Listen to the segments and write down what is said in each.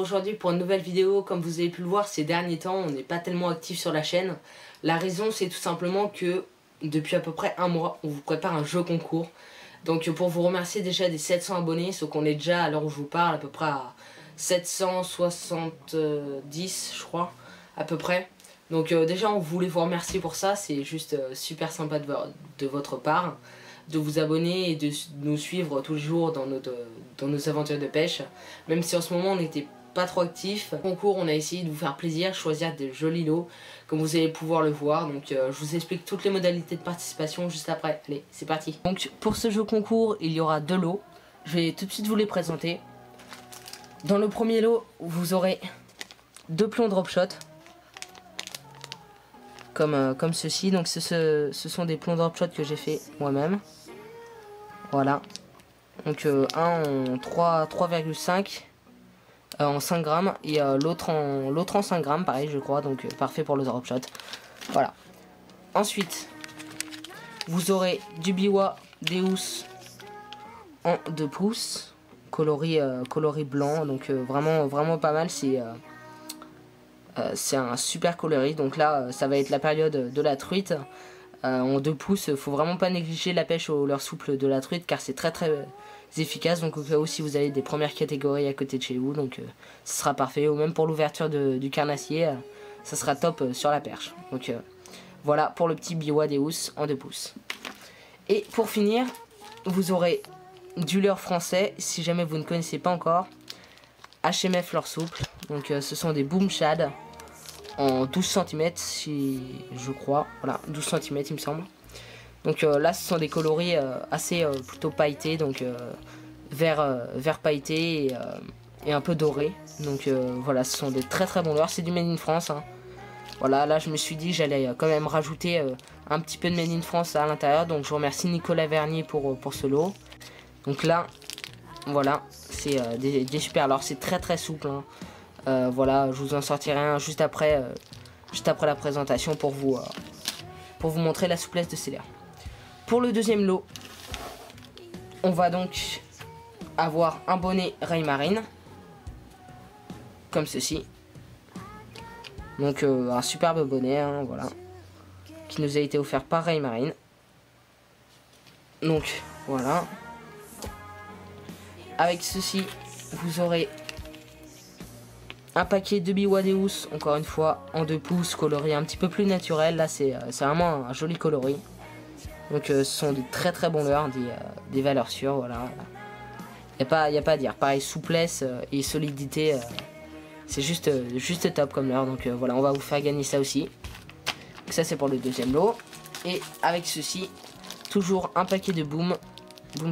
aujourd'hui pour une nouvelle vidéo. Comme vous avez pu le voir, ces derniers temps on n'est pas tellement actif sur la chaîne. La raison c'est tout simplement que depuis à peu près un mois on vous prépare un jeu concours. Donc pour vous remercier déjà des 700 abonnés, sauf qu'on est déjà à l'heure où je vous parle à peu près à 770 je crois à peu près. Donc déjà on voulait vous remercier pour ça, c'est juste super sympa de votre part de vous abonner et de nous suivre tous les jours dans nos aventures de pêche. Même si en ce moment on n'était pas trop actif. Au concours on a essayé de vous faire plaisir, choisir des jolis lots comme vous allez pouvoir le voir. Donc je vous explique toutes les modalités de participation juste après. Allez, c'est parti. Donc pour ce jeu concours il y aura deux lots. Je vais tout de suite vous les présenter. Dans le premier lot vous aurez deux plombs drop shot. Comme ceci, donc ce sont des plombs drop shot que j'ai fait moi-même. Voilà. Donc un en 3,5 en 5 grammes et l'autre en 5 grammes, pareil je crois, donc parfait pour le drop shot. Voilà. Ensuite, vous aurez du Biwa Deus en 2 pouces, coloris blanc, donc vraiment pas mal, c'est un super coloris. Donc là ça va être la période de la truite. En 2 pouces, faut vraiment pas négliger la pêche au leurre souple de la truite car c'est très efficace. Donc au cas où si vous avez des premières catégories à côté de chez vous, donc ce sera parfait. Ou même pour l'ouverture du carnassier, ça sera top sur la perche. Donc voilà pour le petit Biwa Deus en 2 pouces. Et pour finir, vous aurez du leurre français si jamais vous ne connaissez pas encore. HMF leurre souple, donc ce sont des boom shad en 12 cm si je crois, voilà 12 cm il me semble. Donc là ce sont des coloris assez plutôt pailletés, donc vert pailleté et un peu doré. Donc voilà, ce sont des très bons leurres, c'est du made in France hein. Voilà, là je me suis dit que j'allais quand même rajouter un petit peu de made in France à l'intérieur, donc je remercie Nicolas Vernier pour ce lot. Donc là voilà, c'est des super leurres, c'est très souple hein. Voilà, je vous en sortirai un juste après la présentation pour vous montrer la souplesse de ces leurres. Pour le deuxième lot, on va donc avoir un bonnet Raymarine comme ceci. Donc un superbe bonnet hein, voilà, qui nous a été offert par Raymarine. Donc voilà. Avec ceci, vous aurez un paquet de Biwa Deus, encore une fois, en 2 pouces, coloris un petit peu plus naturel. Là, c'est vraiment un joli coloris. Donc, ce sont de très bons leurres, des valeurs sûres, voilà. Y a pas à dire. Pareil, souplesse et solidité, c'est juste top comme leurre. Donc, voilà, on va vous faire gagner ça aussi. Donc, ça, c'est pour le deuxième lot. Et avec ceci, toujours un paquet de boom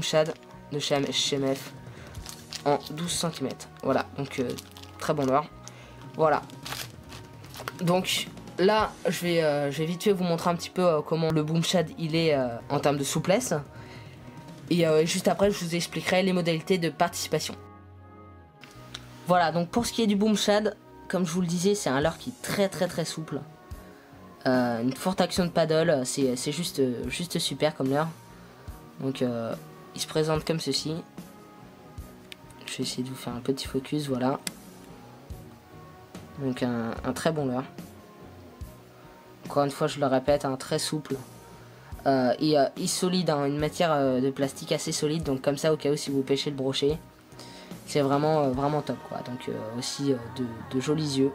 shad de chez HMF en 12 cm. Voilà, donc très bon leurre. Voilà. Donc là, je vais vite fait vous montrer un petit peu comment le boom shad il est en termes de souplesse. Et juste après, je vous expliquerai les modalités de participation. Voilà, donc pour ce qui est du boom shad, comme je vous le disais, c'est un leurre qui est très souple. Une forte action de paddle, c'est juste super comme leurre. Donc il se présente comme ceci. Je vais essayer de vous faire un petit focus, voilà. Donc un très bon leurre. Encore une fois, je le répète, un très souple. Et solide, hein, une matière de plastique assez solide. Donc comme ça, au cas où si vous pêchez le brochet, c'est vraiment top quoi. Donc aussi de jolis yeux.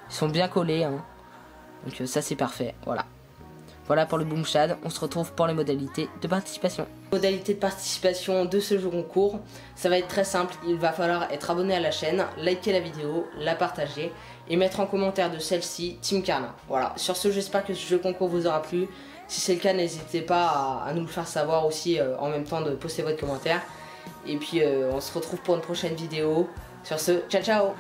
Ils sont bien collés, hein. Donc ça c'est parfait, voilà. Voilà pour le boom shad, on se retrouve pour les modalités de participation. Modalité de participation de ce jeu concours, ça va être très simple, il va falloir être abonné à la chaîne, liker la vidéo, la partager et mettre en commentaire de celle-ci Team Carna. Voilà, sur ce j'espère que ce jeu concours vous aura plu. Si c'est le cas, n'hésitez pas à nous le faire savoir aussi en même temps de poster votre commentaire. Et puis on se retrouve pour une prochaine vidéo. Sur ce, ciao ciao.